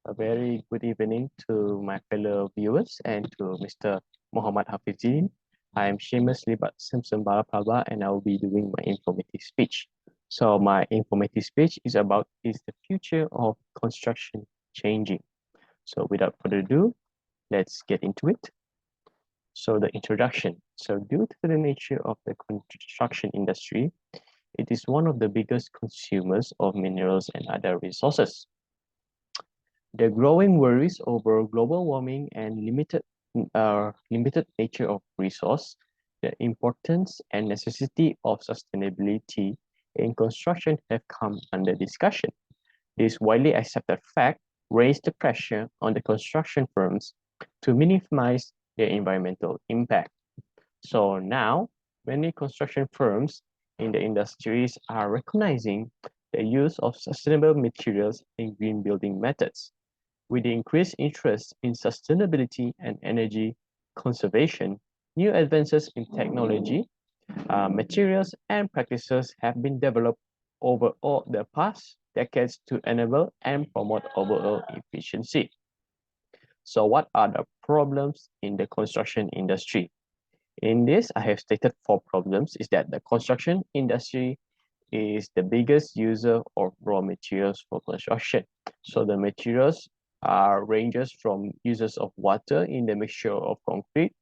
A very good evening to my fellow viewers and to Mr. Muhammad Hafizin. I am Shaymus Libat Samson Bala and I will be doing my informative speech. So my informative speech is the future of construction changing. So without further ado, let's get into it. So the introduction. So due to the nature of the construction industry, it is one of the biggest consumers of minerals and other resources. The growing worries over global warming and limited nature of resource, the importance and necessity of sustainability in construction have come under discussion. This widely accepted fact raised the pressure on the construction firms to minimize their environmental impact. So now, many construction firms in the industries are recognizing the use of sustainable materials and green building methods. With the increased interest in sustainability and energy conservation, new advances in technology, materials, and practices have been developed over all the past decades to enable and promote overall efficiency. So what are the problems in the construction industry? In this, I have stated four problems, is that the construction industry is the biggest user of raw materials for construction. So the materials ranges from uses of water in the mixture of concrete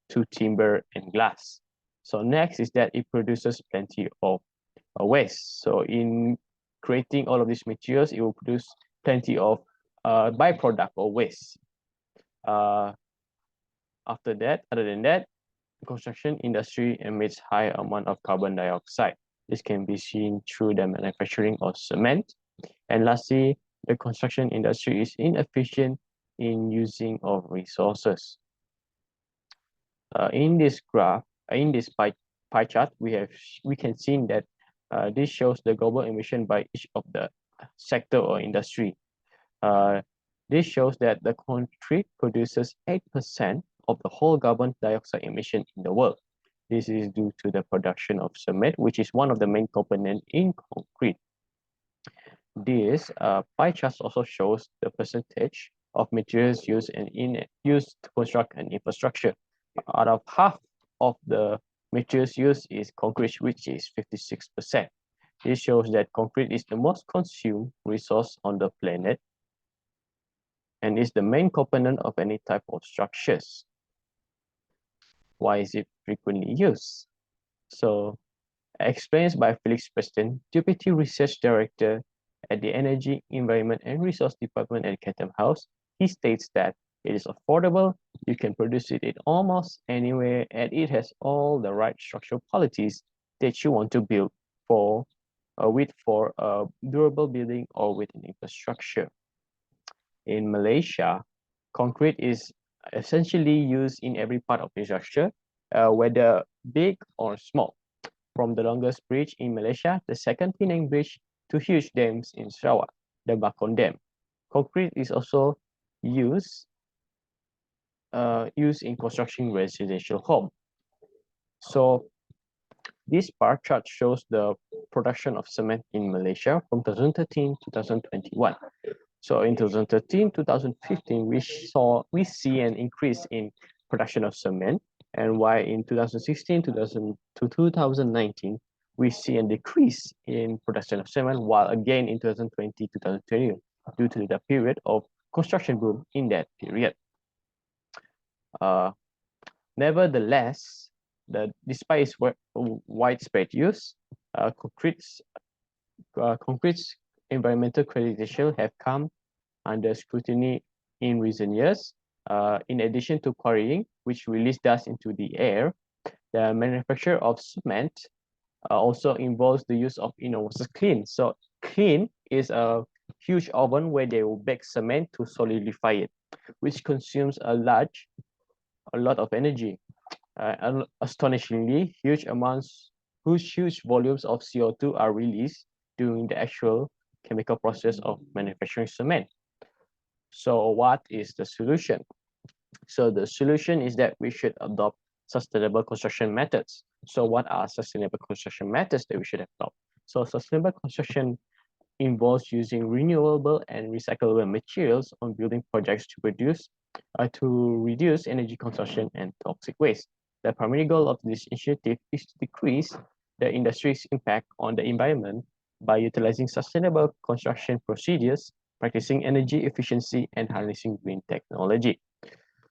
to timber and glass. So next is that it produces plenty of waste. So in creating all of these materials, it will produce plenty of byproduct or waste. Uh, other than that, the construction industry emits high amount of carbon dioxide. This can be seen through the manufacturing of cement. And lastly, the construction industry is inefficient in using of resources. In this graph, in this pie chart, we can see that this shows the global emission by each of the sector or industry. This shows that the country produces 8% of the whole carbon dioxide emission in the world. This is due to the production of cement, which is one of the main components in concrete. This pie chart also shows the percentage of materials used to construct an infrastructure. Out of half of the materials used is concrete, which is 56%. This shows that concrete is the most consumed resource on the planet and is the main component of any type of structures. Why is it frequently used? So, explained by Felix Preston, Deputy Research Director at the Energy, Environment and Resource Department at Chatham House, he states that it is affordable, you can produce it in almost anywhere, and it has all the right structural qualities that you want to build for a durable building or with an infrastructure. In Malaysia, concrete is essentially used in every part of infrastructure, whether big or small. From the longest bridge in Malaysia, the second Penang Bridge, to huge dams in Sarawak, the Bakon Dam. Concrete is also used in constructing residential home. So this bar chart shows the production of cement in Malaysia from 2013 to 2021. So in 2013, 2015, we see an increase in production of cement, and while in 2016 to 2019, we see a decrease in production of cement, while again in 2020 2021, due to the period of construction boom in that period. Nevertheless, despite its widespread use, concrete's environmental credentials have come under scrutiny in recent years. In addition to quarrying, which release dust into the air, the manufacture of cement also involves the use of kiln. So kiln is a huge oven where they will bake cement to solidify it, which consumes a lot of energy. Astonishingly, huge volumes of CO2 are released during the actual chemical process of manufacturing cement. So what is the solution? So the solution is that we should adopt sustainable construction methods. So what are sustainable construction methods that we should adopt? So sustainable construction involves using renewable and recyclable materials on building projects to reduce energy consumption and toxic waste. The primary goal of this initiative is to decrease the industry's impact on the environment by utilizing sustainable construction procedures, practicing energy efficiency, and harnessing green technology.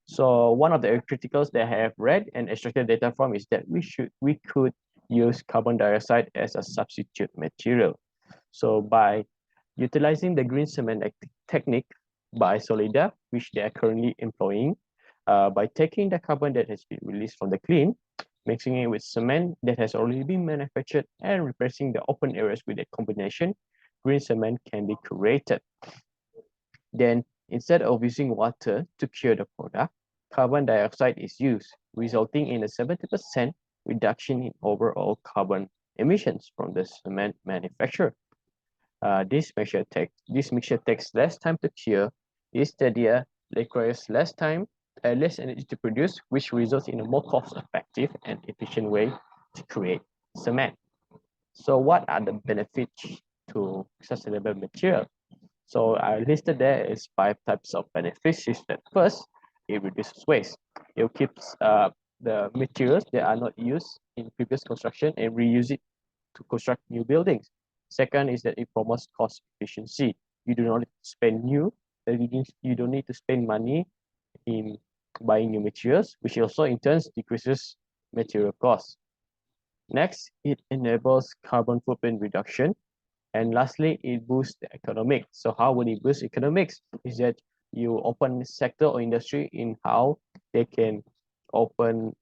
So one of the criticals that I have read and extracted data from is that we could use carbon dioxide as a substitute material. So by utilizing the green cement technique by Solida, which they are currently employing, by taking the carbon that has been released from the kiln, mixing it with cement that has already been manufactured, and replacing the open areas with a combination, green cement can be created. Then, instead of using water to cure the product, carbon dioxide is used, resulting in a 70% reduction in overall carbon emissions from the cement manufacturer. This mixture takes less time to cure, is steadier, requires less time, less energy to produce, which results in a more cost-effective and efficient way to create cement. So what are the benefits to sustainable material? So I listed there is 5 types of benefits. Is that first, it reduces waste. It keeps the materials that are not used in previous construction and reuse it to construct new buildings. Second is that it promotes cost efficiency. You do not need to spend you don't need to spend money in buying new materials, which also in turn decreases material costs. Next, it enables carbon footprint reduction. And lastly, it boosts the economics. So how would it boost economics? Is that you open sector or industry in how they can open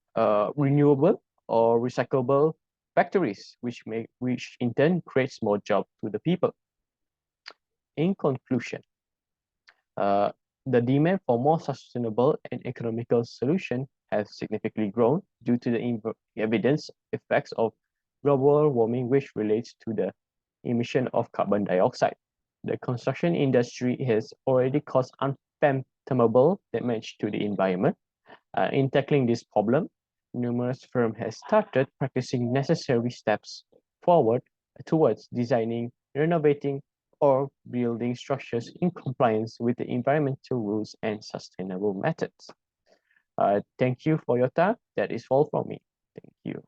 renewable or recyclable factories, which in turn creates more jobs to the people. In conclusion, the demand for more sustainable and economical solution has significantly grown due to the evidence effects of global warming, which relates to the emission of carbon dioxide. The construction industry has already caused unfathomable damage to the environment. In tackling this problem, numerous firms have started practicing necessary steps forward towards designing, renovating, or building structures in compliance with the environmental rules and sustainable methods. Thank you for your time. That is all from me. Thank you.